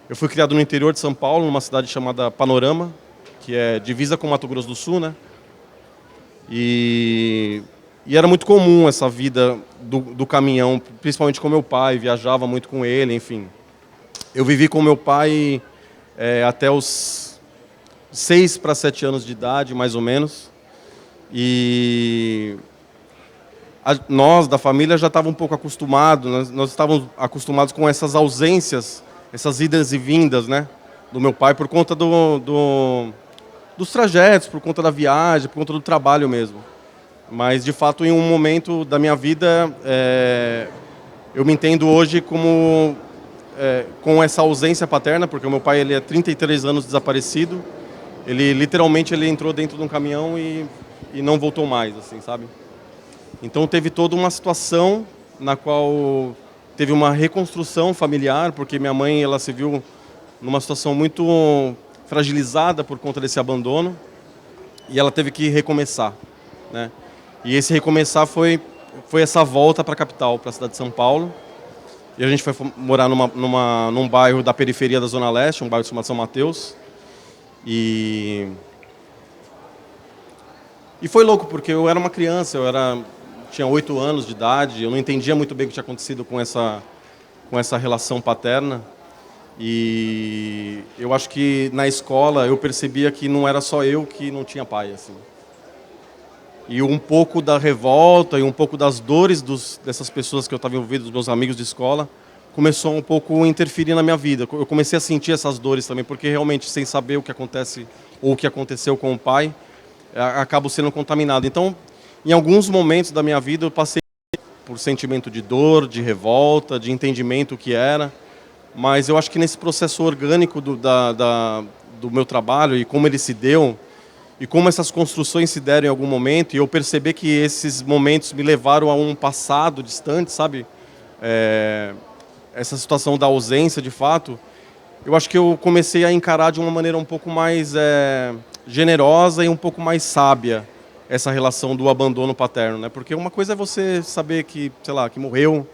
Eu fui criado no interior de São Paulo, numa cidade chamada Panorama, que é divisa com Mato Grosso do Sul, né? E, e era muito comum essa vida do caminhão, principalmente com meu pai, viajava muito com ele, enfim. Eu vivi com meu pai até os 6 para 7 anos de idade, mais ou menos. E nós, da família, já estávamos um pouco acostumados, nós estávamos acostumados com essas ausências, essas idas e vindas, né, do meu pai, por conta dos trajetos, por conta da viagem, por conta do trabalho mesmo. Mas, de fato, em um momento da minha vida, eu me entendo hoje como com essa ausência paterna, porque o meu pai ele é 33 anos desaparecido. Ele literalmente ele entrou dentro de um caminhão e não voltou mais, assim, sabe? Então teve toda uma situação na qual teve uma reconstrução familiar, porque minha mãe ela se viu numa situação muito fragilizada por conta desse abandono e ela teve que recomeçar, né? E esse recomeçar foi essa volta para a capital, para a cidade de São Paulo. E a gente foi morar num bairro da periferia da Zona Leste, um bairro chamado São Mateus. E foi louco, porque eu era uma criança, tinha 8 anos de idade, eu não entendia muito bem o que tinha acontecido com essa relação paterna. E eu acho que na escola eu percebia que não era só eu que não tinha pai, assim. E um pouco da revolta e um pouco das dores dessas pessoas que eu estava envolvido, dos meus amigos de escola, começou um pouco a interferir na minha vida. Eu comecei a sentir essas dores também, porque realmente, sem saber o que acontece ou o que aconteceu com o pai, acabo sendo contaminado. Então, em alguns momentos da minha vida, eu passei por sentimento de dor, de revolta, de entendimento o que era. Mas eu acho que nesse processo orgânico do meu trabalho e como ele se deu, e como essas construções se deram em algum momento, e eu percebi que esses momentos me levaram a um passado distante, sabe? Essa situação da ausência, de fato, eu acho que eu comecei a encarar de uma maneira um pouco mais generosa e um pouco mais sábia essa relação do abandono paterno, né? Porque uma coisa é você saber que, sei lá, que morreu,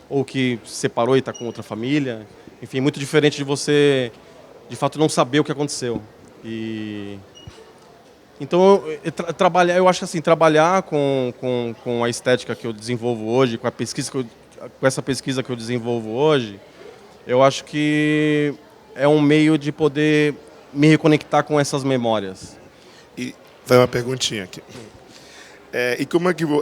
ou que se separou e está com outra família. Enfim, muito diferente de você, de fato, não saber o que aconteceu. Então, eu acho que assim, trabalhar com a estética que eu desenvolvo hoje, com essa pesquisa que eu desenvolvo hoje, eu acho que é um meio de poder me reconectar com essas memórias. E vai uma perguntinha aqui. E como é que eu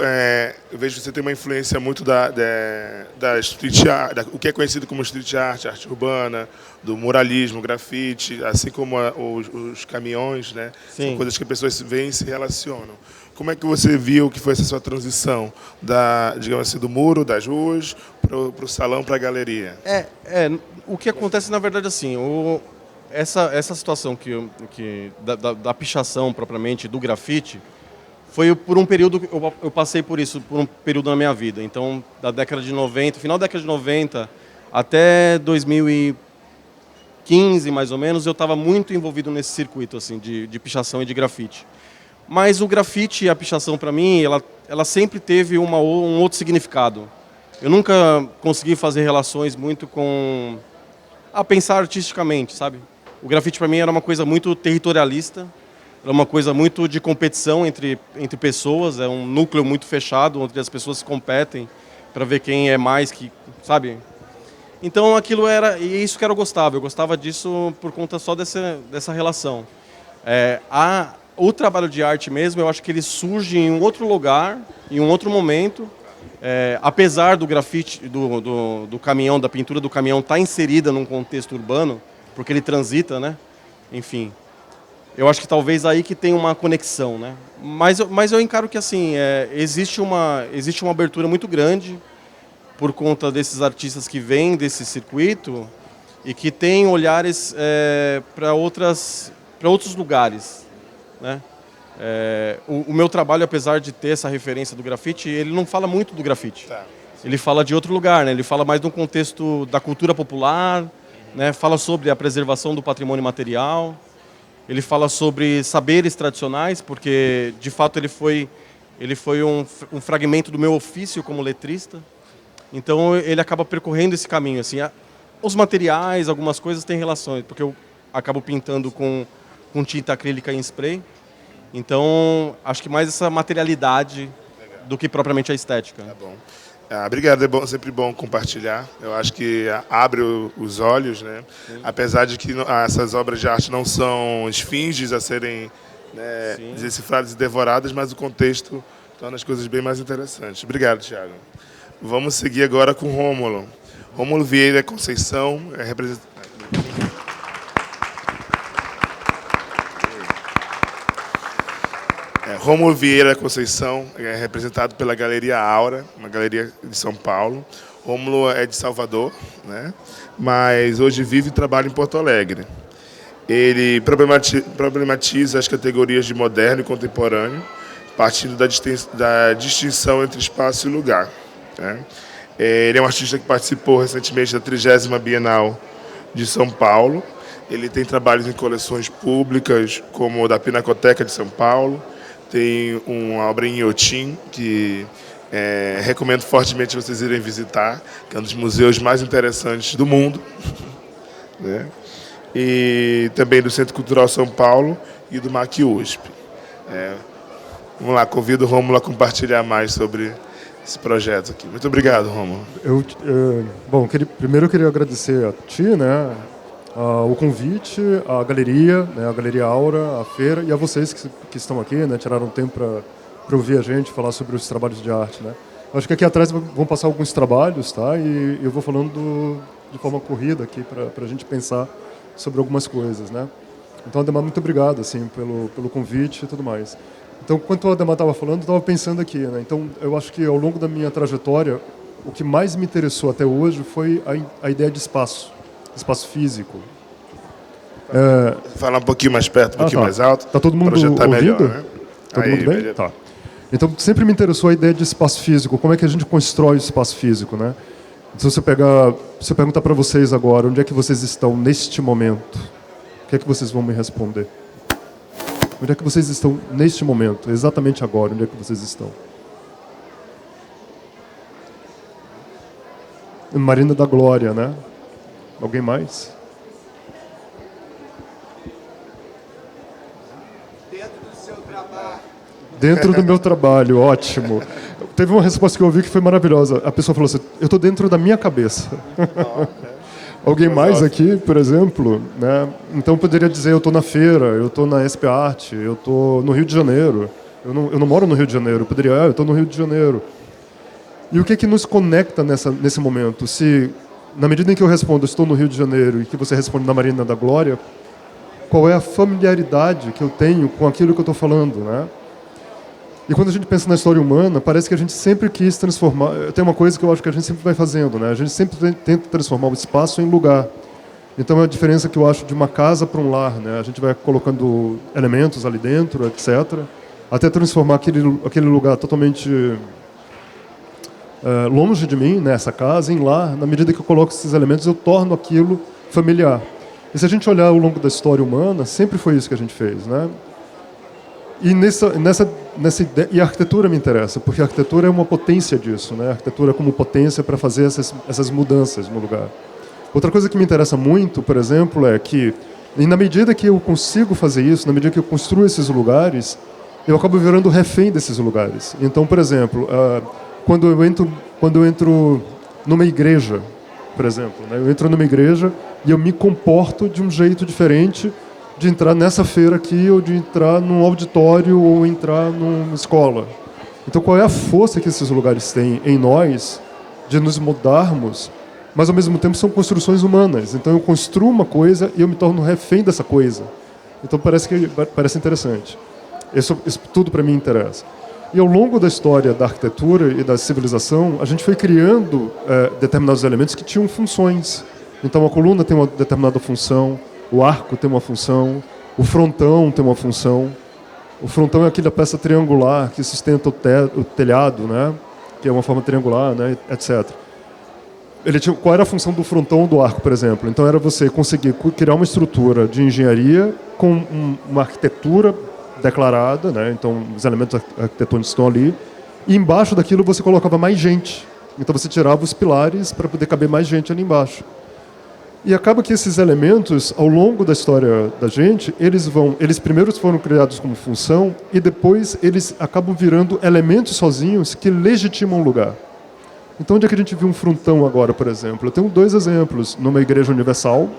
vejo que você tem uma influência muito da street art, o que é conhecido como street art, arte urbana, do muralismo, grafite, assim como os caminhões, né? Sim. São coisas que as pessoas veem e se relacionam. Como é que você viu que foi essa sua transição digamos assim, do muro, das ruas, para o salão, para a galeria? O que acontece, na verdade, assim, essa situação da pichação propriamente, do grafite, foi por um período, eu passei por isso, por um período na minha vida. Então, da década de 90, final da década de 90 até 2015, mais ou menos, eu estava muito envolvido nesse circuito assim, de pichação e de grafite. Mas o grafite e a pichação, para mim, ela sempre teve um outro significado. Eu nunca consegui fazer relações muito com pensar artisticamente, sabe? O grafite, para mim, era uma coisa muito territorialista. É uma coisa muito de competição entre pessoas, é um núcleo muito fechado, onde as pessoas competem para ver quem é mais, sabe? Então aquilo era, e isso que eu gostava disso por conta só dessa relação. O trabalho de arte mesmo, eu acho que ele surge em um outro lugar, em um outro momento, apesar do grafite, do caminhão, da pintura do caminhão estar inserida num contexto urbano, porque ele transita, né? Enfim. Eu acho que talvez aí que tem uma conexão, né? Mas eu encaro que assim existe uma abertura muito grande por conta desses artistas que vêm desse circuito e que têm olhares para outros lugares, né? O meu trabalho, apesar de ter essa referência do grafite, ele não fala muito do grafite. Tá. Ele fala de outro lugar, né? Ele fala mais de um contexto da cultura popular, né? Fala sobre a preservação do patrimônio material. Ele fala sobre saberes tradicionais, porque, de fato, ele foi um fragmento do meu ofício como letrista. Então, ele acaba percorrendo esse caminho. Assim, os materiais, algumas coisas têm relações, porque eu acabo pintando com tinta acrílica em spray. Então, acho que mais essa materialidade do que propriamente a estética. Tá bom. Obrigado, sempre bom compartilhar. Eu acho que abre os olhos, né? Apesar de que essas obras de arte não são esfinges a serem, né, decifradas e devoradas, mas o contexto torna as coisas bem mais interessantes. Obrigado, Thiago. Vamos seguir agora com Rômulo. Rômulo Vieira Conceição, Rômulo Vieira Conceição é representado pela Galeria Aura, uma galeria de São Paulo. Rômulo é de Salvador, né? Mas hoje vive e trabalha em Porto Alegre. Ele problematiza as categorias de moderno e contemporâneo, partindo da distinção entre espaço e lugar, né? Ele é um artista que participou recentemente da 30ª Bienal de São Paulo. Ele tem trabalhos em coleções públicas, como a da Pinacoteca de São Paulo. Tem uma obra em Inhotim, que recomendo fortemente vocês irem visitar, que é um dos museus mais interessantes do mundo, né? E também do Centro Cultural São Paulo e do MAC USP. Vamos lá, convido o Rômulo a compartilhar mais sobre esse projeto aqui. Muito obrigado, Rômulo. Bom, primeiro eu queria agradecer a ti, né, o convite, a galeria, né, a Galeria Aura, a feira, e a vocês que estão aqui, né, tiraram tempo para ouvir a gente falar sobre os trabalhos de arte, né. Acho que aqui atrás vão passar alguns trabalhos, tá? E eu vou falando de forma corrida aqui para a gente pensar sobre algumas coisas, né. Então, Ademar, muito obrigado, assim, pelo convite e tudo mais. Então, enquanto o Ademar estava falando, eu estava pensando aqui, né. Então, eu acho que ao longo da minha trajetória, o que mais me interessou até hoje foi a ideia de espaço físico. Falar um pouquinho mais perto, um pouquinho mais alto. Está todo mundo ouvindo? Melhor, né? Todo mundo bem? Melhor. Tá. Então, sempre me interessou a ideia de espaço físico. Como é que a gente constrói o espaço físico, né? Se eu perguntar para vocês agora, onde é que vocês estão neste momento, o que é que vocês vão me responder? Onde é que vocês estão neste momento, exatamente agora, onde é que vocês estão? Marina da Glória, né? Alguém mais? Dentro do seu trabalho. Dentro do meu trabalho, ótimo. Teve uma resposta que eu ouvi que foi maravilhosa. A pessoa falou assim, eu estou dentro da minha cabeça. Alguém mais aqui, por exemplo? Né? Então, eu poderia dizer, eu estou na feira, eu estou na SP Arte, eu estou no Rio de Janeiro. Eu não moro no Rio de Janeiro. Eu poderia, eu estou no Rio de Janeiro. E o que é que nos conecta nesse momento? Se, na medida em que eu respondo, estou no Rio de Janeiro, e que você responde na Marina da Glória, qual é a familiaridade que eu tenho com aquilo que eu estou falando, né? E quando a gente pensa na história humana, parece que a gente sempre quis transformar... Tem uma coisa que eu acho que a gente sempre vai fazendo, né? A gente sempre tenta transformar o espaço em lugar. Então, é a diferença que eu acho de uma casa para um lar, né? A gente vai colocando elementos ali dentro, etc., até transformar aquele lugar totalmente longe de mim, né? Essa casa, em lar. Na medida que eu coloco esses elementos, eu torno aquilo familiar. E se a gente olhar ao longo da história humana, sempre foi isso que a gente fez, né? E nessa ideia, e a arquitetura me interessa, porque a arquitetura é uma potência disso, né? A arquitetura como potência para fazer essas mudanças no lugar. Outra coisa que me interessa muito, por exemplo, é que, e na medida que eu consigo fazer isso, na medida que eu construo esses lugares, eu acabo virando refém desses lugares. Então, por exemplo, quando eu entro numa igreja, por exemplo, né? Eu entro numa igreja e eu me comporto de um jeito diferente de entrar nessa feira aqui, ou de entrar num auditório, ou entrar numa escola. Então, qual é a força que esses lugares têm em nós de nos mudarmos, mas, ao mesmo tempo, são construções humanas. Então, eu construo uma coisa e eu me torno refém dessa coisa. Então, parece interessante. Isso tudo, para mim, interessa. E, ao longo da história da arquitetura e da civilização, a gente foi criando determinados elementos que tinham funções. Então, a coluna tem uma determinada função, o arco tem uma função, o frontão tem uma função. O frontão é aquela peça triangular que sustenta o telhado, né? Que é uma forma triangular, né? Etc. Qual era a função do frontão ou do arco, por exemplo? Então, era você conseguir criar uma estrutura de engenharia com uma arquitetura declarada, né? Então, os elementos arquitetônicos estão ali. E embaixo daquilo você colocava mais gente. Então, você tirava os pilares para poder caber mais gente ali embaixo. E acaba que esses elementos, ao longo da história da gente, eles primeiro foram criados como função e depois eles acabam virando elementos sozinhos que legitimam o lugar. Então, onde é que a gente viu um frontão agora, por exemplo? Eu tenho 2 exemplos. Numa igreja universal,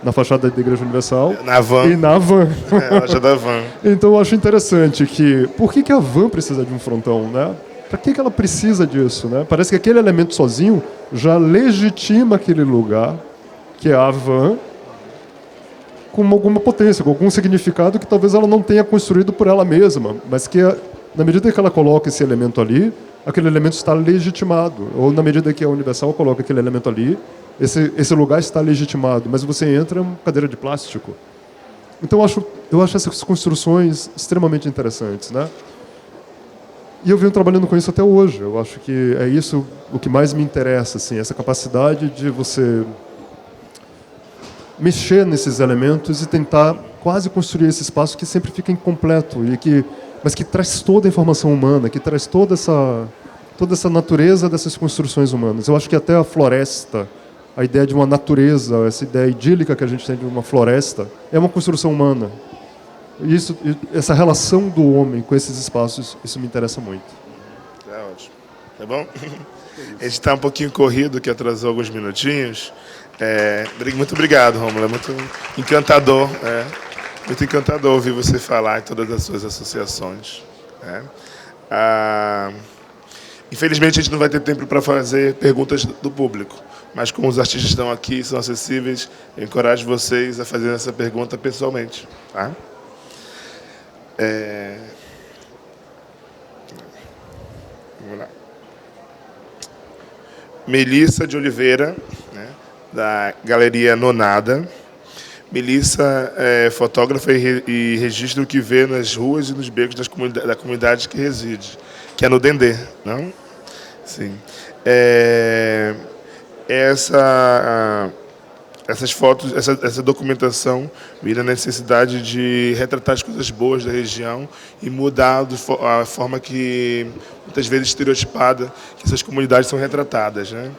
na fachada da igreja universal. Na van. E na van. A loja da van. Então, eu acho interessante que... Por que a van precisa de um frontão, né? Para que ela precisa disso, né? Parece que aquele elemento sozinho já legitima aquele lugar, que é a van, com alguma potência, com algum significado que talvez ela não tenha construído por ela mesma, mas que, na medida que ela coloca esse elemento ali, aquele elemento está legitimado. Ou, na medida que a Universal coloca aquele elemento ali, esse lugar está legitimado, mas você entra em uma cadeira de plástico. Então, eu acho essas construções extremamente interessantes, né? E eu venho trabalhando com isso até hoje. Eu acho que é isso o que mais me interessa, assim, essa capacidade de você mexer nesses elementos e tentar quase construir esse espaço que sempre fica incompleto mas que traz toda a informação humana, que traz toda essa natureza dessas construções humanas. Eu acho que até a floresta, a ideia de uma natureza, essa ideia idílica que a gente tem de uma floresta, é uma construção humana. E essa relação do homem com esses espaços, isso me interessa muito. Tá ótimo. Tá bom? A gente está um pouquinho corrido, que atrasou alguns minutinhos. Muito obrigado, Rômulo. É muito encantador. Muito encantador ouvir você falar em todas as suas associações. Infelizmente, a gente não vai ter tempo para fazer perguntas do público, mas como os artistas estão aqui, são acessíveis, eu encorajo vocês a fazer essa pergunta pessoalmente. Tá? Vamos lá. Melissa de Oliveira, né, da Galeria Nonada. Melissa é fotógrafa e registra o que vê nas ruas e nos becos da comunidade que reside, que é no Dendê, não? Sim. Essas fotos, essa documentação vira a necessidade de retratar as coisas boas da região e mudar a forma que, muitas vezes, estereotipada, que essas comunidades são retratadas, né?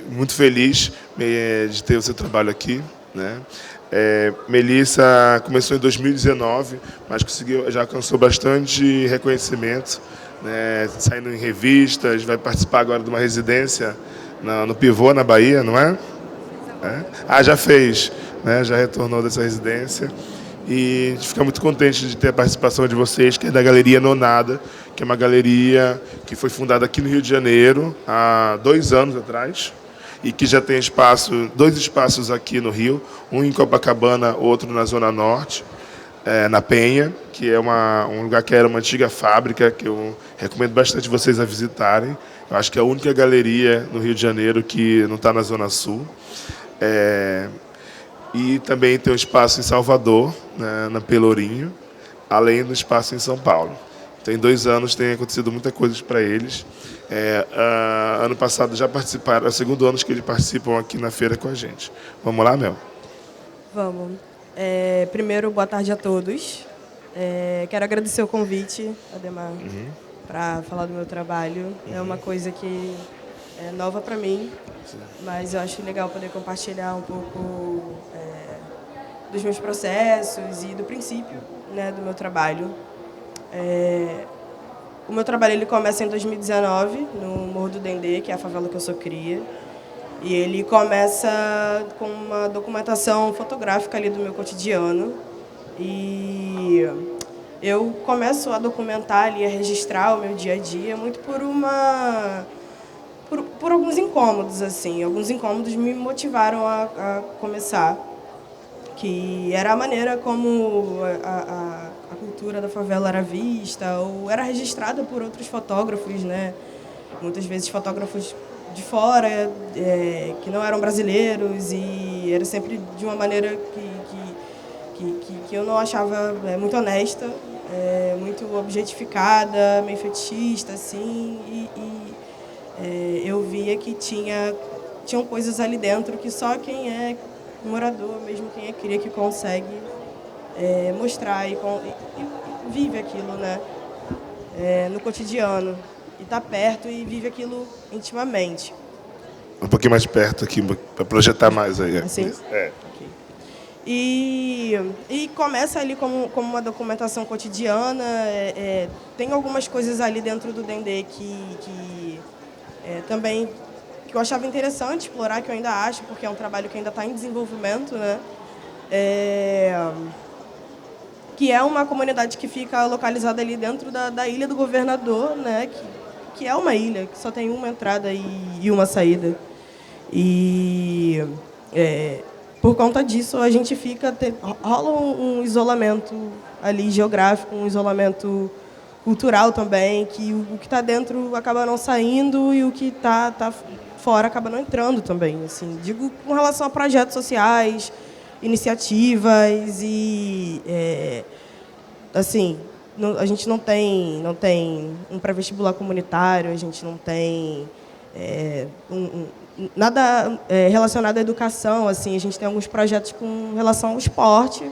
Muito feliz de ter o seu trabalho aqui, né? Melissa começou em 2019, mas já alcançou bastante reconhecimento, né? Saindo em revistas, vai participar agora de uma residência no Pivô, na Bahia, não é? Já fez, né? Já retornou dessa residência. E a gente fica muito contente de ter a participação de vocês, que é da Galeria Nonada, que é uma galeria que foi fundada aqui no Rio de Janeiro há 2 anos atrás, e que já tem 2 espaços aqui no Rio, um em Copacabana, outro na Zona Norte, na Penha, que é um lugar que era uma antiga fábrica, que eu recomendo bastante vocês a visitarem. Eu acho que é a única galeria no Rio de Janeiro que não está na Zona Sul. E também tem um espaço em Salvador, né, na Pelourinho, além do espaço em São Paulo. Tem 2 anos, tem acontecido muita coisa para eles. Ano passado já participaram, é o 2º ano que eles participam aqui na feira com a gente. Vamos lá, Mel? Vamos. Primeiro, boa tarde a todos. Quero agradecer o convite, Ademar, para falar do meu trabalho. É uma coisa que é nova para mim, mas eu acho legal poder compartilhar um pouco dos meus processos e do princípio, né, do meu trabalho. O meu trabalho ele começa em 2019, no Morro do Dendê, que é a favela que eu sou cria. E ele começa com uma documentação fotográfica ali do meu cotidiano. E eu começo a documentar ali, a registrar o meu dia a dia, muito por alguns incômodos, assim. Alguns incômodos me motivaram a começar, que era a maneira como a cultura da favela era vista ou era registrada por outros fotógrafos, né? Muitas vezes fotógrafos de fora, que não eram brasileiros, e era sempre de uma maneira que eu não achava muito honesta, muito objetificada, meio fetichista, assim, eu via que tinham coisas ali dentro que só quem é morador, mesmo quem é cria, que consegue mostrar e vive aquilo, né? No cotidiano, e está perto e vive aquilo intimamente. Um pouquinho mais perto aqui, para projetar mais aí. Assim? É. E começa ali como uma documentação cotidiana. Tem algumas coisas ali dentro do Dendê que também que eu achava interessante explorar, que eu ainda acho, porque é um trabalho que ainda está em desenvolvimento, né? Que é uma comunidade que fica localizada ali dentro da Ilha do Governador, né? Que é uma ilha, que só tem uma entrada e uma saída. Por conta disso, a gente rola um isolamento ali geográfico, um isolamento cultural também, que o que está dentro acaba não saindo e o que tá fora acaba não entrando também. Assim, digo com relação a projetos sociais, iniciativas e assim, a gente não tem um pré-vestibular comunitário, a gente não tem nada relacionado à educação. Assim, a gente tem alguns projetos com relação ao esporte,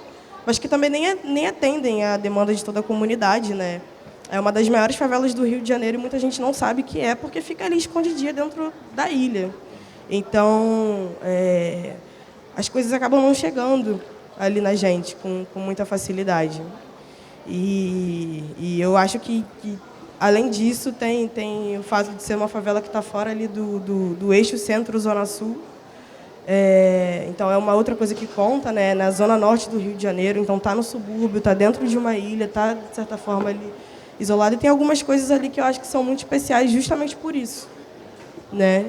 mas que também nem atendem à demanda de toda a comunidade, né? É uma das maiores favelas do Rio de Janeiro e muita gente não sabe que é, porque fica ali escondidinha dentro da ilha. Então, as coisas acabam não chegando ali na gente com muita facilidade. E eu acho que além disso, tem o fato de ser uma favela que está fora ali do eixo centro-zona sul. Então, é uma outra coisa que conta, né? Na zona norte do Rio de Janeiro, então está no subúrbio, está dentro de uma ilha, está, de certa forma, ali isolado. E tem algumas coisas ali que eu acho que são muito especiais justamente por isso, né?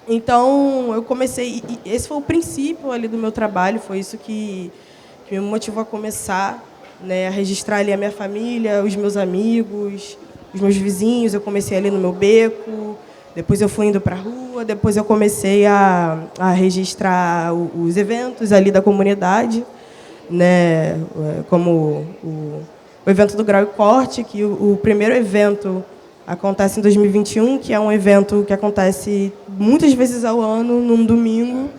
Então, eu comecei... E esse foi o princípio ali do meu trabalho, foi isso que me motivou a começar, né, a registrar ali a minha família, os meus amigos, os meus vizinhos. Eu comecei ali no meu beco, depois eu fui indo para a rua, depois eu comecei a registrar os eventos ali da comunidade, né, como o evento do Grau e Corte, que o primeiro evento acontece em 2021, que é um evento que acontece muitas vezes ao ano, num domingo,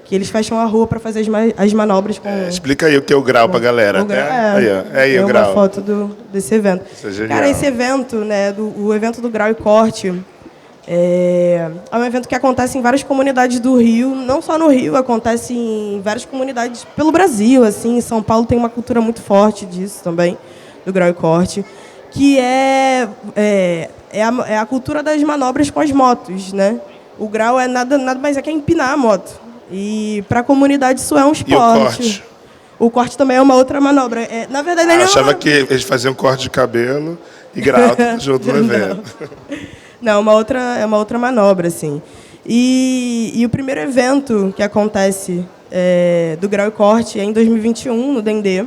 que eles fecham a rua para fazer as manobras com... Explica aí o que é o Grau para a galera. Aí o Grau. Uma foto desse evento. Isso é genial. Cara, esse evento, né, o evento do Grau e Corte, é um evento que acontece em várias comunidades do Rio, não só no Rio, acontece em várias comunidades pelo Brasil. Assim, em São Paulo tem uma cultura muito forte disso também, do Grau e Corte, que é a cultura das manobras com as motos, né? O grau é nada mais que empinar a moto. E para a comunidade isso é um esporte. E o corte? O corte também é uma outra manobra. Na verdade, eu achava que eles faziam corte de cabelo e grau junto no evento. Não, é uma outra manobra, assim. E o primeiro evento que acontece do Grau e Corte é em 2021, no Dendê.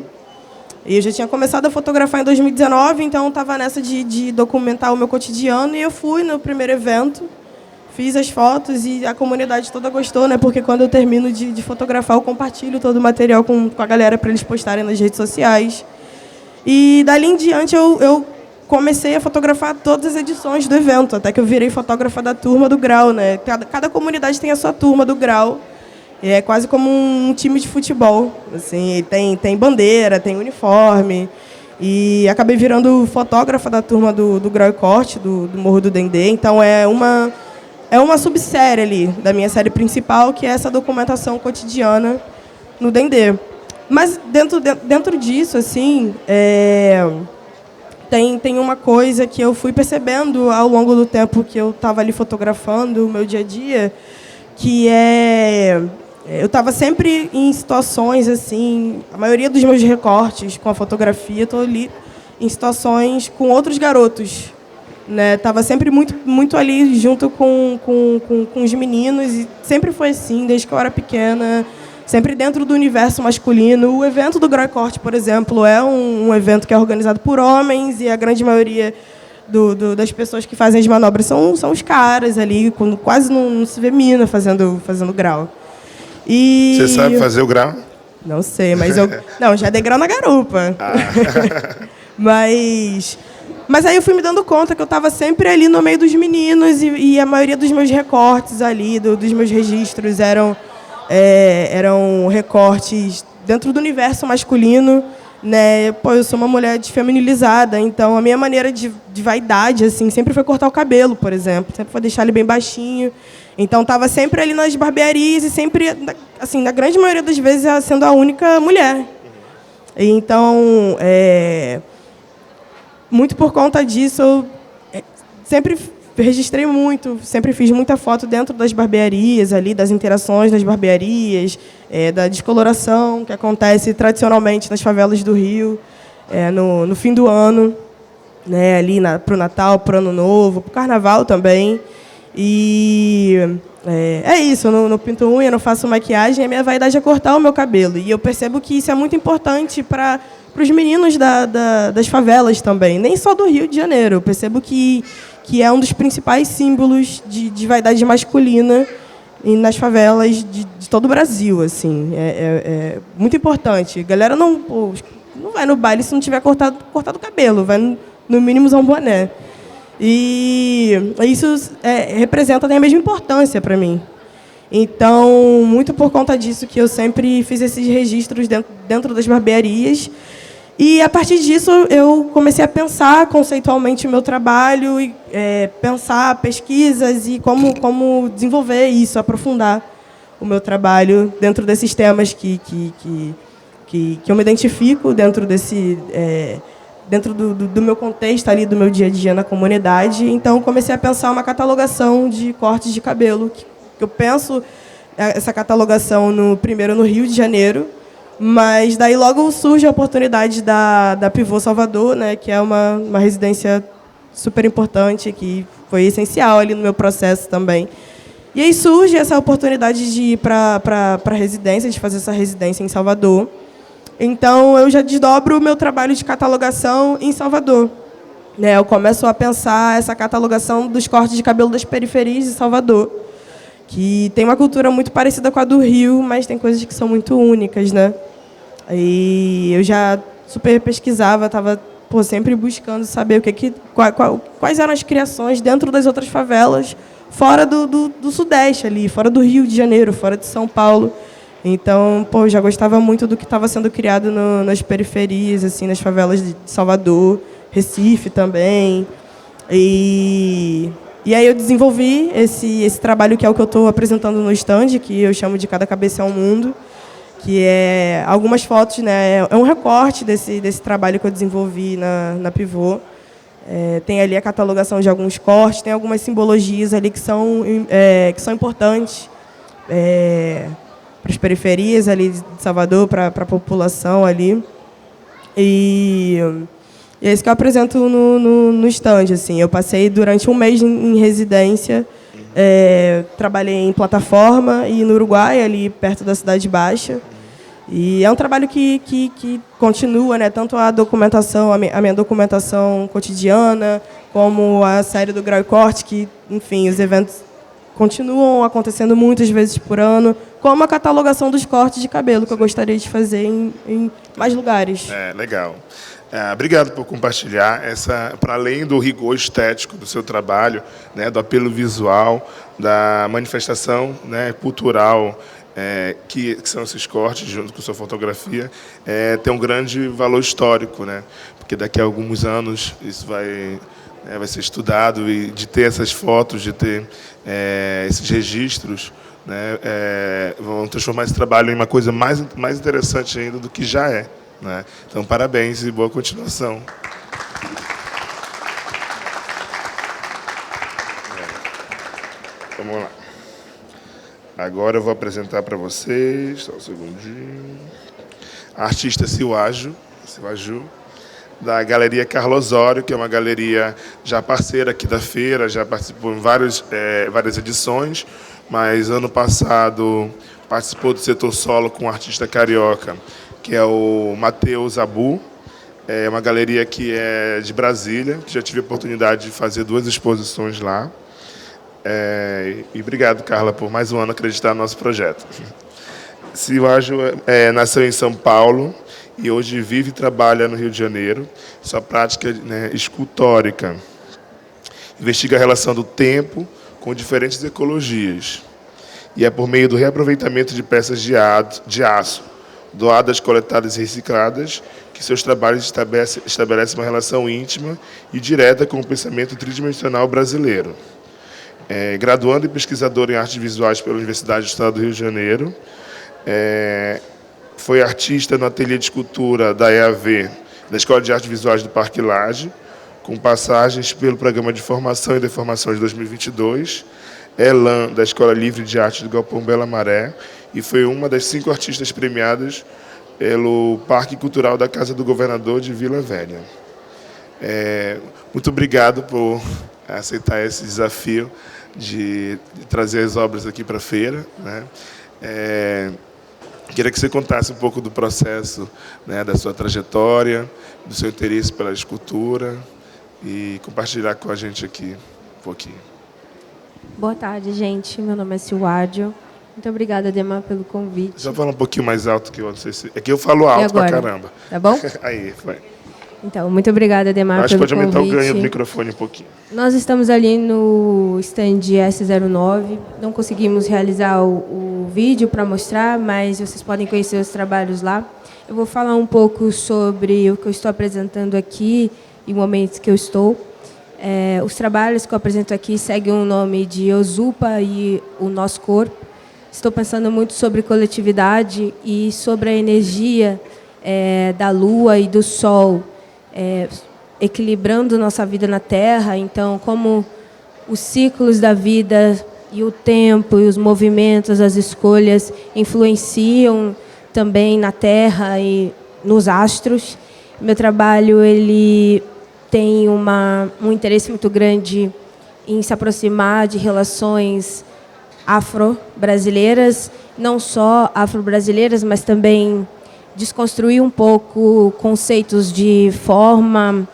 E eu já tinha começado a fotografar em 2019, então estava nessa de documentar o meu cotidiano. E eu fui no primeiro evento, fiz as fotos e a comunidade toda gostou, né? Porque quando eu termino de fotografar, eu compartilho todo o material com a galera para eles postarem nas redes sociais. E dali em diante eu comecei a fotografar todas as edições do evento, até que eu virei fotógrafa da turma do Grau, né? Cada comunidade tem a sua turma do Grau. É quase como um time de futebol. Assim, tem bandeira, tem uniforme. E acabei virando fotógrafa da turma do Grau e Corte, do Morro do Dendê. Então, é uma subsérie ali da minha série principal, que é essa documentação cotidiana no Dendê. Mas, dentro disso, assim, tem uma coisa que eu fui percebendo ao longo do tempo que eu estava ali fotografando o meu dia a dia, que eu estava sempre em situações, assim, a maioria dos meus recortes com a fotografia, estou ali em situações com outros garotos, né? Estava sempre muito ali junto com os meninos, e sempre foi assim, desde que eu era pequena, sempre dentro do universo masculino. O evento do Grau e Corte, por exemplo, é um evento que é organizado por homens, e a grande maioria das pessoas que fazem as manobras são os caras ali, quando quase não se vê mina fazendo grau. E você sabe fazer o grau? Não sei, mas já dei grau na garupa. Mas aí eu fui me dando conta que eu estava sempre ali no meio dos meninos, e a maioria dos meus recortes ali, dos meus registros, eram recortes dentro do universo masculino, né? Pô, eu sou uma mulher desfeminilizada, então a minha maneira de vaidade, assim, sempre foi cortar o cabelo, por exemplo. Sempre foi deixar ele bem baixinho. Então, estava sempre ali nas barbearias e sempre, assim, na grande maioria das vezes, sendo a única mulher. Então, muito por conta disso, eu sempre registrei muito, sempre fiz muita foto dentro das barbearias, ali, das interações nas barbearias, da descoloração que acontece tradicionalmente nas favelas do Rio, no fim do ano, né, ali para o Natal, para o Ano Novo, para o Carnaval também. E é isso, eu não pinto unha, não faço maquiagem, a minha vaidade é cortar o meu cabelo. E eu percebo que isso é muito importante para os meninos das favelas também, nem só do Rio de Janeiro. Eu percebo que é um dos principais símbolos de vaidade masculina nas favelas de todo o Brasil. Assim. É muito importante. A galera não vai no baile se não tiver cortado o cabelo, vai no mínimo usar um boné. E isso representa a mesma importância para mim. Então, muito por conta disso que eu sempre fiz esses registros dentro das barbearias. E, a partir disso, eu comecei a pensar conceitualmente o meu trabalho, e pensar pesquisas e como desenvolver isso, aprofundar o meu trabalho dentro desses temas que eu me identifico, dentro do meu contexto ali, do meu dia a dia na comunidade. Então, comecei a pensar uma catalogação de cortes de cabelo, que eu penso essa catalogação primeiro no Rio de Janeiro, mas daí logo surge a oportunidade da Pivô Salvador, né, que é uma residência super importante, que foi essencial ali no meu processo também. E aí surge essa oportunidade de ir para a residência, de fazer essa residência em Salvador. Então, eu já desdobro o meu trabalho de catalogação em Salvador. Eu começo a pensar essa catalogação dos cortes de cabelo das periferias de Salvador, que tem uma cultura muito parecida com a do Rio, mas tem coisas que são muito únicas, né? E eu já super pesquisava, estava sempre buscando saber quais eram as criações dentro das outras favelas, fora do Sudeste ali, fora do Rio de Janeiro, fora de São Paulo. Então, eu já gostava muito do que estava sendo criado nas periferias, assim, nas favelas de Salvador, Recife também. E aí eu desenvolvi esse trabalho que é o que eu estou apresentando no stand, que eu chamo de Cada Cabeça é um Mundo, que é algumas fotos, né? É um recorte desse trabalho que eu desenvolvi na Pivô. Tem ali a catalogação de alguns cortes, tem algumas simbologias ali que são importantes para as periferias ali de Salvador, para a população ali. E é isso que eu apresento no stand. Assim. Eu passei durante um mês em residência, trabalhei em plataforma e no Uruguai, ali perto da Cidade Baixa. E é um trabalho que continua, né? Tanto a documentação, a minha documentação cotidiana, como a série do Grau e Corte, que, enfim, os eventos continuam acontecendo muitas vezes por ano, como a catalogação dos cortes de cabelo, que eu gostaria de fazer em mais lugares. Legal. Obrigado por compartilhar para além do rigor estético do seu trabalho, né, do apelo visual, da manifestação, né, cultural, que são esses cortes, junto com sua fotografia, tem um grande valor histórico, né, porque daqui a alguns anos isso vai ser estudado, e de ter essas fotos, de ter esses registros, né, vão transformar esse trabalho em uma coisa mais interessante ainda do que já é. Né? Então, parabéns e boa continuação. Vamos lá. Agora eu vou apresentar para vocês, só um segundinho, a artista Silaju, da Galeria Carlos Osório, que é uma galeria já parceira aqui da feira, já participou em várias edições, mas ano passado participou do setor solo com um artista carioca, que é o Matheus Abu. É uma galeria que é de Brasília, que já tive a oportunidade de fazer 2 exposições lá. E obrigado, Carla, por mais um ano acreditar no nosso projeto. Silaju nasceu em São Paulo e hoje vive e trabalha no Rio de Janeiro. Sua prática escultórica investiga a relação do tempo com diferentes ecologias. E é por meio do reaproveitamento de peças de aço, doadas, coletadas e recicladas, que seus trabalhos estabelecem uma relação íntima e direta com o pensamento tridimensional brasileiro. Graduando e pesquisador em artes visuais pela Universidade do Estado do Rio de Janeiro, foi artista no ateliê de escultura da EAV, da Escola de Artes Visuais do Parque Lage, com passagens pelo Programa de Formação e Deformação de 2022, ELAN, da Escola Livre de Arte do Galpão Bela Maré, e foi uma das 5 artistas premiadas pelo Parque Cultural da Casa do Governador de Vila Velha. Muito obrigado por aceitar esse desafio de trazer as obras aqui para a feira, né? Queria que você contasse um pouco do processo, né, da sua trajetória, do seu interesse pela escultura e compartilhar com a gente aqui um pouquinho. Boa tarde, gente. Meu nome é Silvárdio. Muito obrigada, Ademar, pelo convite. Só falar um pouquinho mais alto que eu não sei se... É que eu falo alto pra caramba. Tá bom? Aí, vai. Então, muito obrigada, Ademar, Acho que pelo pode aumentar convite. o ganho do microfone um pouquinho. Nós estamos ali no stand S09. Não conseguimos realizar o vídeo para mostrar, mas vocês podem conhecer os trabalhos lá. Eu vou falar um pouco sobre o que eu estou apresentando aqui e momentos que eu estou. Os trabalhos que eu apresento aqui seguem o nome de Ozupa e o Nosso Corpo. Estou pensando muito sobre coletividade e sobre a energia da Lua e do Sol, equilibrando nossa vida na Terra. Então, como os ciclos da vida e o tempo e os movimentos, as escolhas influenciam também na Terra e nos astros. Meu trabalho ele tem um interesse muito grande em se aproximar de relações afro-brasileiras, não só afro-brasileiras, mas também desconstruir um pouco conceitos de forma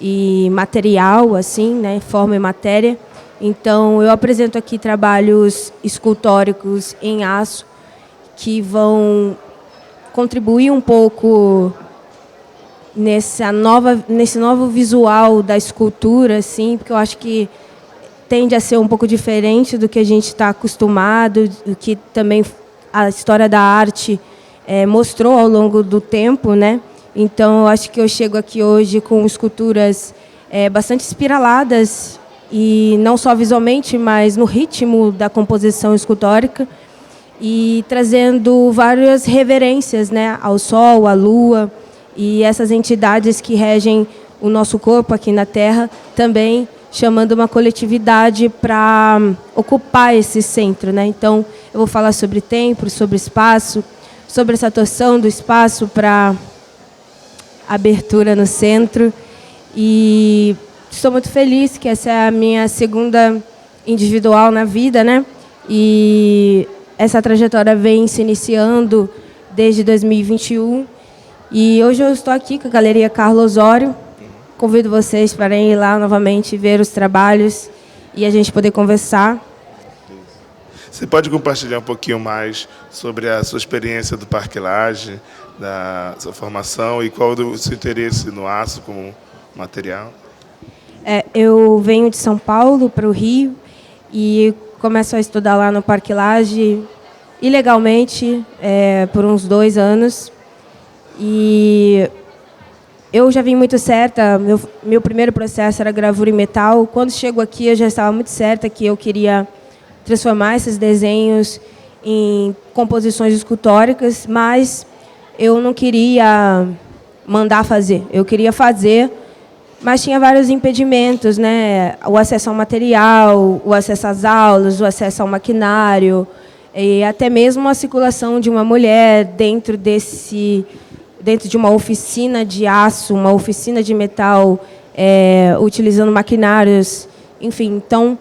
e material, assim, né, forma e matéria. Então, eu apresento aqui trabalhos escultóricos em aço que vão contribuir um pouco nesse novo visual da escultura, assim, porque eu acho que tende a ser um pouco diferente do que a gente está acostumado, do que também a história da arte mostrou ao longo do tempo, né? Então, eu acho que eu chego aqui hoje com esculturas bastante espiraladas, e não só visualmente, mas no ritmo da composição escultórica, e trazendo várias reverências, né, ao Sol, à Lua, e essas entidades que regem o nosso corpo aqui na Terra, também chamando uma coletividade para ocupar esse centro, né? Então, eu vou falar sobre tempo, sobre espaço, sobre essa torção do espaço para abertura no centro. E estou muito feliz que essa é a minha segunda individual na vida, né? E essa trajetória vem se iniciando desde 2021. E hoje eu estou aqui com a Galeria Carlos Osório. Convido vocês para ir lá novamente ver os trabalhos e a gente poder conversar. Você pode compartilhar um pouquinho mais sobre a sua experiência do Parque Lage, da sua formação e qual o seu interesse no aço como material? Eu venho de São Paulo para o Rio e começo a estudar lá no Parque Lage ilegalmente por uns 2 anos. E eu já vim muito certa, meu primeiro processo era gravura em metal. Quando chego aqui, eu já estava muito certa que eu queria transformar esses desenhos em composições escultóricas, mas eu não queria mandar fazer. Eu queria fazer, mas tinha vários impedimentos, né? O acesso ao material, o acesso às aulas, o acesso ao maquinário, e até mesmo a circulação de uma mulher dentro de uma oficina de aço, uma oficina de metal, utilizando maquinários, enfim. Então,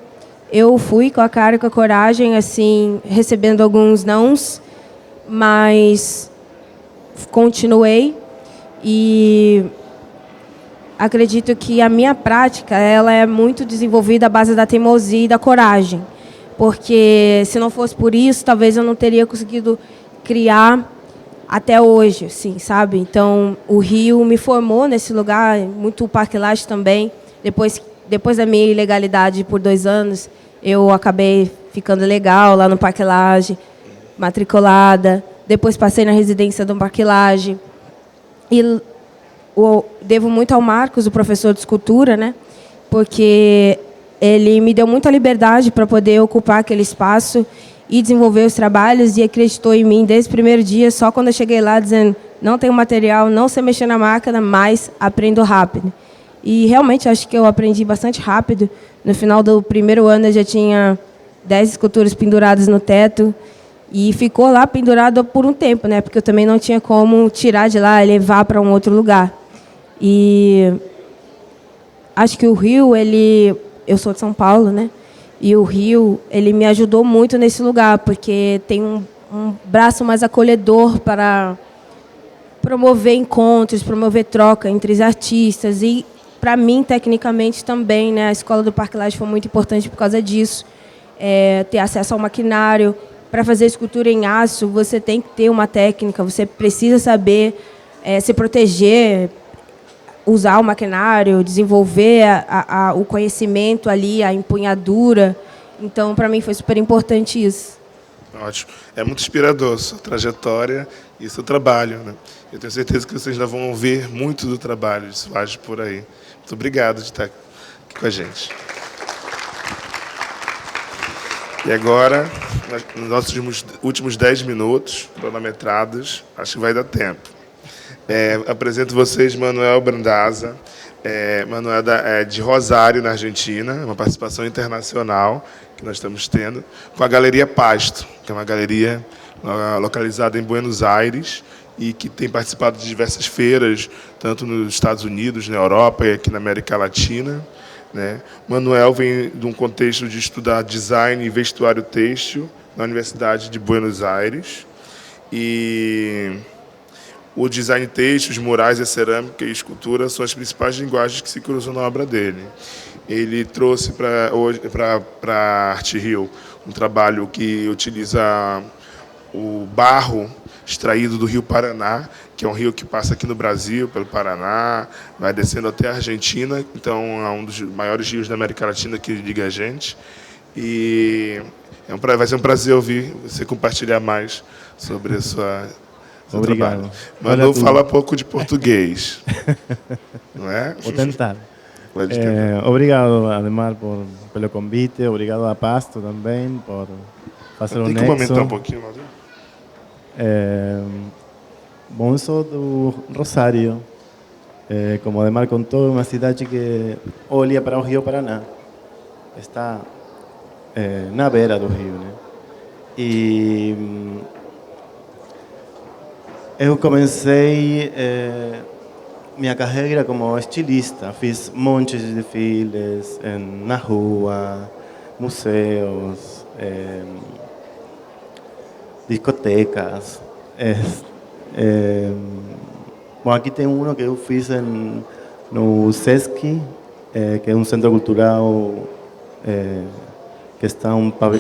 eu fui com a cara e com a coragem, assim, recebendo alguns nãos, mas continuei. E acredito que a minha prática ela é muito desenvolvida à base da teimosia e da coragem, porque se não fosse por isso, talvez eu não teria conseguido criar até hoje, assim, sabe? Então, o Rio me formou nesse lugar, muito o Parque Lage também. Depois da minha ilegalidade por 2 anos, eu acabei ficando legal lá no Parque Lage, matriculada. Depois passei na residência do Parque Lage. E devo muito ao Marcos, o professor de escultura, né? Porque ele me deu muita liberdade para poder ocupar aquele espaço e desenvolver os trabalhos, e acreditou em mim desde o primeiro dia, só quando eu cheguei lá dizendo: não tenho material, não sei mexer na máquina, mas aprendo rápido. E realmente acho que eu aprendi bastante rápido. No final do primeiro ano eu já tinha 10 esculturas penduradas no teto, e ficou lá pendurado por um tempo, né? Porque eu também não tinha como tirar de lá e levar para um outro lugar. E acho que o Rio, eu sou de São Paulo, né? E o Rio, ele me ajudou muito nesse lugar, porque tem um braço mais acolhedor para promover encontros, promover troca entre os artistas. E, para mim, tecnicamente, também, né? A Escola do Parque Lage foi muito importante por causa disso. Ter acesso ao maquinário. Para fazer escultura em aço, você tem que ter uma técnica, você precisa saber se proteger, usar o maquinário, desenvolver o conhecimento ali, a empunhadura. Então, para mim, foi super importante isso. Ótimo. É muito inspirador sua trajetória e seu trabalho, né? Eu tenho certeza que vocês ainda vão ver muito do trabalho de Soares por aí. Muito obrigado de estar aqui com a gente. E agora, nos nossos últimos 10 minutos, cronometrados, acho que vai dar tempo. Apresento vocês Manuel Brandaza. Manuel é de Rosário, na Argentina, uma participação internacional que nós estamos tendo, com a Galeria Pasto, que é uma galeria localizada em Buenos Aires e que tem participado de diversas feiras, tanto nos Estados Unidos, na Europa e aqui na América Latina, né? Manuel vem de um contexto de estudar design e vestuário têxtil na Universidade de Buenos Aires. E o design têxtil, os murais, a cerâmica e a escultura são as principais linguagens que se cruzam na obra dele. Ele trouxe para a Arte Rio um trabalho que utiliza o barro extraído do Rio Paraná, que é um rio que passa aqui no Brasil, pelo Paraná, vai descendo até a Argentina, então é um dos maiores rios da América Latina que liga a gente. E vai ser um prazer ouvir você compartilhar mais sobre seu trabalho. Manu fala pouco de português, não é? Vou tentar. Obrigado, Ademar, pelo convite. Obrigado a Pasto também por fazer um nexo. Tem que aumentar um pouquinho, Manu? Bom, eu sou do Rosário. Como o Ademar contou, é uma cidade que olha para o Rio Paraná. Está na beira do rio, né? E eu comecei minha carreira como estilista. Fiz montes de desfiles na rua, museus, discotecas. Bom, aqui tem um que eu fiz no Sesc, que é um centro cultural que está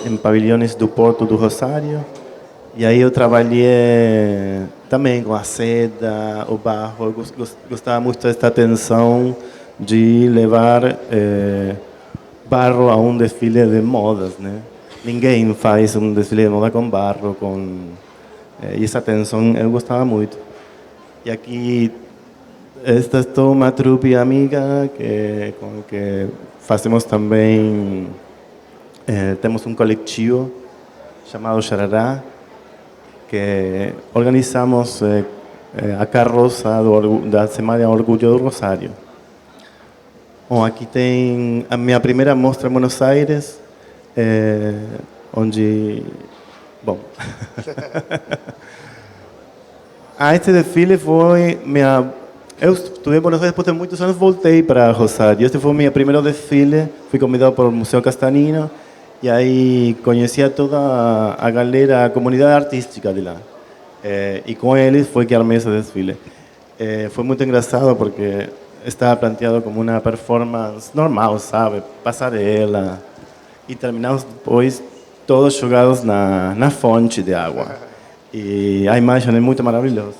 em pavilhões do Porto do Rosário. E aí eu trabalhei também com a seda, o barro. Eu gostava muito desta atenção de levar barro a um desfile de modas, né? Ninguém faz um desfile de moda com barro, e essa atenção eu gostava muito. E aqui esta é uma trupe amiga com que fazemos também, temos um coletivo chamado Xarará, que organizamos a carroça da Semana Orgulho do Rosário. Bom, aqui tem a minha primeira mostra em Buenos Aires, onde... Bom... este desfile foi eu estudei em Buenos Aires, depois de muitos anos voltei para Rosário. Este foi o meu primeiro desfile, fui convidado pelo Museu Castanino, e aí conhecia toda a galera, a comunidade artística de lá. E com eles foi que armei esse desfile. Foi muito engraçado porque estava planteado como uma performance normal, sabe? Passarela. E terminamos depois todos jogados na fonte de água. E a imagem é muito maravilhosa.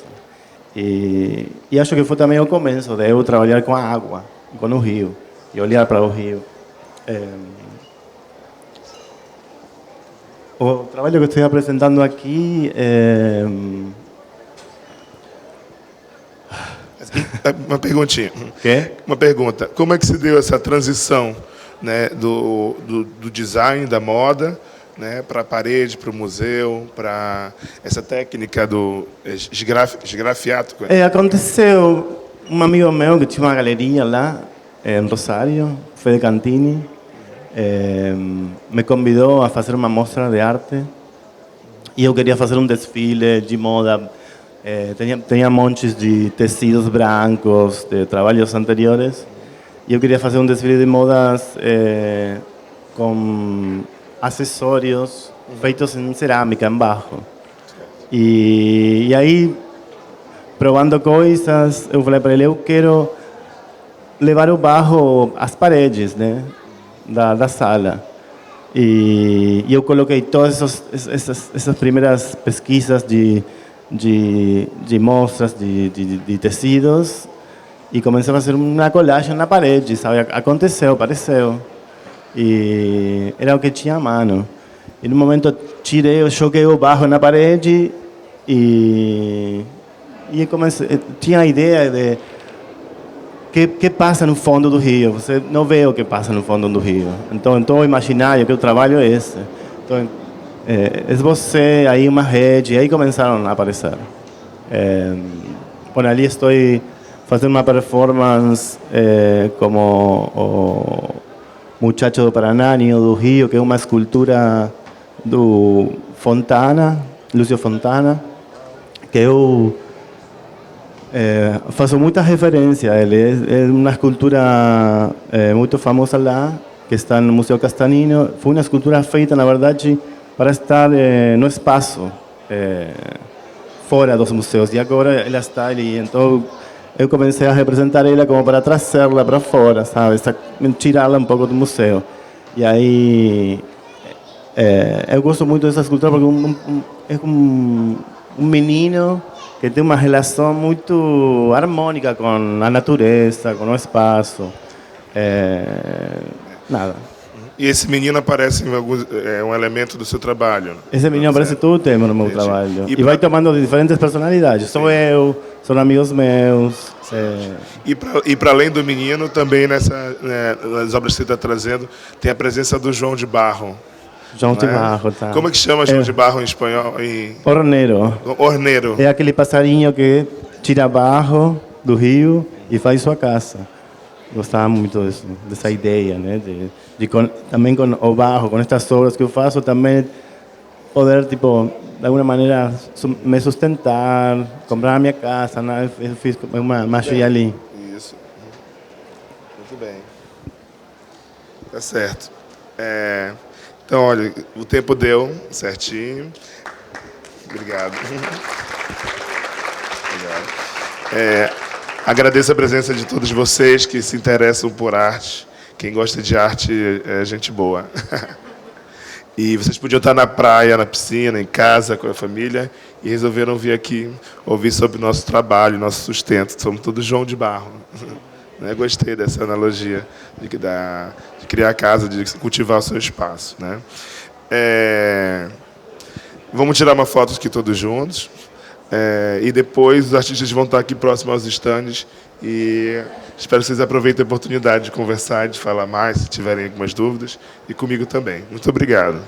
E acho que foi também o começo de eu trabalhar com a água, com o rio, e olhar para o rio. o trabalho que estou apresentando aqui é... Uma perguntinha. Quê? Uma pergunta. Como é que se deu essa transição, né, do design, da moda, né, para a parede, para o museu, para essa técnica do esgrafiato? Aconteceu, um amigo meu que tinha uma galeria lá em Rosário, Fede Cantini, me convidou a fazer uma mostra de arte e eu queria fazer um desfile de moda. Tinha montes de tecidos brancos, de trabalhos anteriores, e eu queria fazer um desfile de modas com acessórios feitos em cerâmica, em barro. E aí, provando coisas, eu falei para ele, eu quero levar o barro às paredes, né, da sala. E eu coloquei todas essas primeiras pesquisas de mostras de tecidos e comecei a fazer uma colagem na parede, sabe? Aconteceu, apareceu. E era o que tinha à mão. E no momento eu joguei o barro na parede e comecei, tinha a ideia de que passa no fundo do rio. Você não vê o que passa no fundo do rio. Então o imaginário que o trabalho é esse. Então, esbocei aí uma rede e aí começaram a aparecer. Bom, ali estou fazendo uma performance como o Muchacho do Paraná, Ninho do Rio, que é uma escultura do Fontana, Lúcio Fontana, que eu faço muita referência a ele. É uma escultura muito famosa lá, que está no Museu Castanino. Foi uma escultura feita, na verdade, para estar no espaço, fora dos museus. E agora ela está ali. Então, eu comecei a representar ela como para trazê-la para fora, sabe? Tirá-la um pouco do museu. E aí, eu gosto muito dessa escultura porque é um menino que tem uma relação muito harmônica com a natureza, com o espaço. Nada. E esse menino aparece em alguns, um elemento do seu trabalho? Esse menino aparece todo o tempo no meu trabalho. E vai tomando diferentes personalidades. Sou eu, são amigos meus. E para além do menino, também nas obras que você está trazendo, tem a presença do João de Barro. João de Barro, tá. Como é que chama João de Barro em espanhol? Horneiro. Horneiro. É aquele passarinho que tira barro do rio e faz sua casa. Gostava muito dessa ideia, né? Também com o barro, com estas obras que eu faço, também poder, tipo, de alguma maneira, me sustentar, comprar a minha casa, né? Eu fiz uma magia ali. Isso. Muito bem. Tá certo. Então, olha, o tempo deu certinho. Obrigado. Obrigado. Agradeço a presença de todos vocês que se interessam por arte. Quem gosta de arte é gente boa. E vocês podiam estar na praia, na piscina, em casa, com a família, e resolveram vir aqui ouvir sobre o nosso trabalho, nosso sustento. Somos todos João de Barro. Gostei dessa analogia de criar a casa, de cultivar o seu espaço. Né? Vamos tirar uma foto aqui todos juntos. E depois os artistas vão estar aqui próximos aos estandes e espero que vocês aproveitem a oportunidade de conversar, de falar mais, se tiverem algumas dúvidas, e comigo também. Muito obrigado.